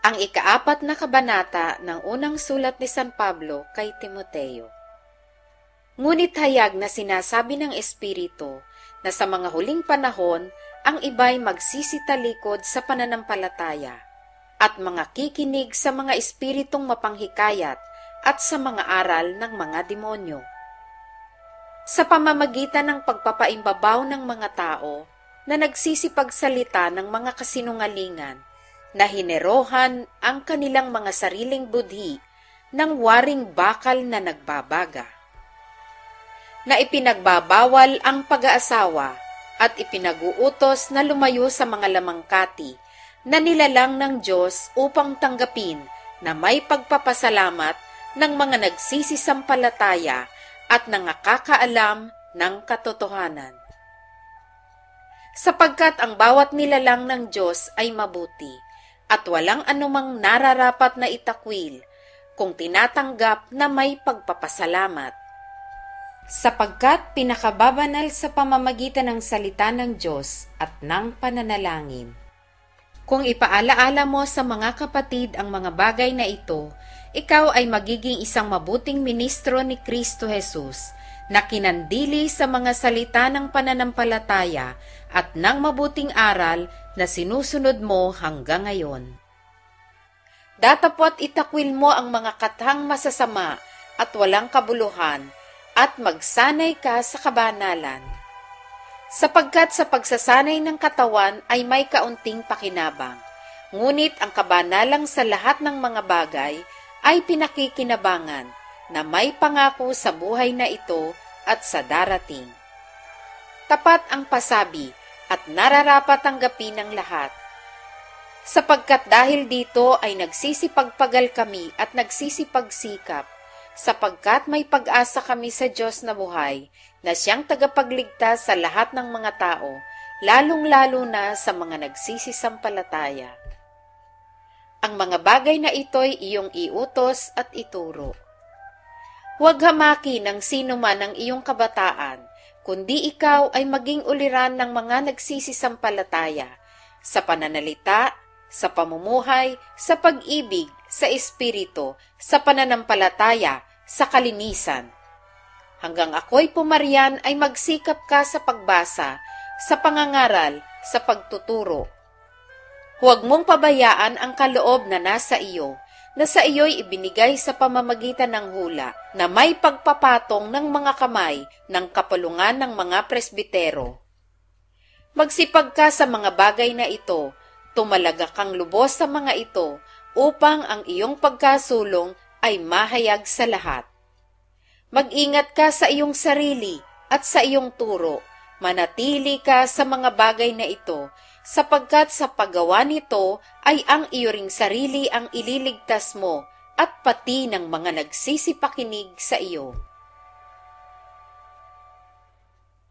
Ang ikaapat na kabanata ng unang sulat ni San Pablo kay Timoteo. Ngunit hayag na sinasabi ng Espiritu na sa mga huling panahon, ang iba'y magsisitalikod sa pananampalataya at mga kikinig sa mga espiritong mapanghikayat at sa mga aral ng mga demonyo. Sa pamamagitan ng pagpapaimbabaw ng mga tao na nagsisipagsalita ng mga kasinungalingan, na hinerohan ang kanilang mga sariling budhi ng waring bakal na nagbabaga, na ipinagbabawal ang pag-aasawa at ipinag-uutos na lumayo sa mga lamangkati na nilalang ng Diyos upang tanggapin na may pagpapasalamat ng mga nagsisisampalataya at nakakaalam ng katotohanan. Sapagkat ang bawat nilalang ng Diyos ay mabuti at walang anumang nararapat na itakwil kung tinatanggap na may pagpapasalamat. Sapagkat pinakababanal sa pamamagitan ng salita ng Diyos at ng pananalangin. Kung ipaalaala mo sa mga kapatid ang mga bagay na ito, ikaw ay magiging isang mabuting ministro ni Kristo Jesus na kinandili sa mga salita ng pananampalataya at ng mabuting aral na sinusunod mo hanggang ngayon. Datapot itakwil mo ang mga kathang masasama at walang kabuluhan at magsanay ka sa kabanalan. Sapagkat sa pagsasanay ng katawan ay may kaunting pakinabang, ngunit ang kabanalang sa lahat ng mga bagay ay pinakikinabangan na may pangako sa buhay na ito at sa darating. Tapat ang pasabi at nararapat tanggapin ng lahat. Sapagkat dahil dito ay nagsisipagpagal kami at nagsisipagsikap, sapagkat may pag-asa kami sa Diyos na buhay, na siyang tagapagligtas sa lahat ng mga tao, lalong-lalo na sa mga nagsisisampalataya. Ang mga bagay na ito'y iyong iutos at ituro. Huwag hamaki ng sino man ang iyong kabataan, kundi ikaw ay maging uliran ng mga nagsisisampalataya, sa pananalita, sa pamumuhay, sa pag-ibig, sa espiritu, sa pananampalataya, sa kalinisan. Hanggang ako'y pumarian ay magsikap ka sa pagbasa, sa pangangaral, sa pagtuturo. Huwag mong pabayaan ang kaloob na nasa iyo, na sa iyo'y ibinigay sa pamamagitan ng hula, na may pagpapatong ng mga kamay ng kapulungan ng mga presbitero. Magsipag ka sa mga bagay na ito, tumalaga kang lubos sa mga ito, upang ang iyong pagkasulong ay mahayag sa lahat. Mag-ingat ka sa iyong sarili at sa iyong turo, manatili ka sa mga bagay na ito, sapagkat sa paggawa nito ay ang iyo ring sarili ang ililigtas mo at pati ng mga nagsisipakinig sa iyo.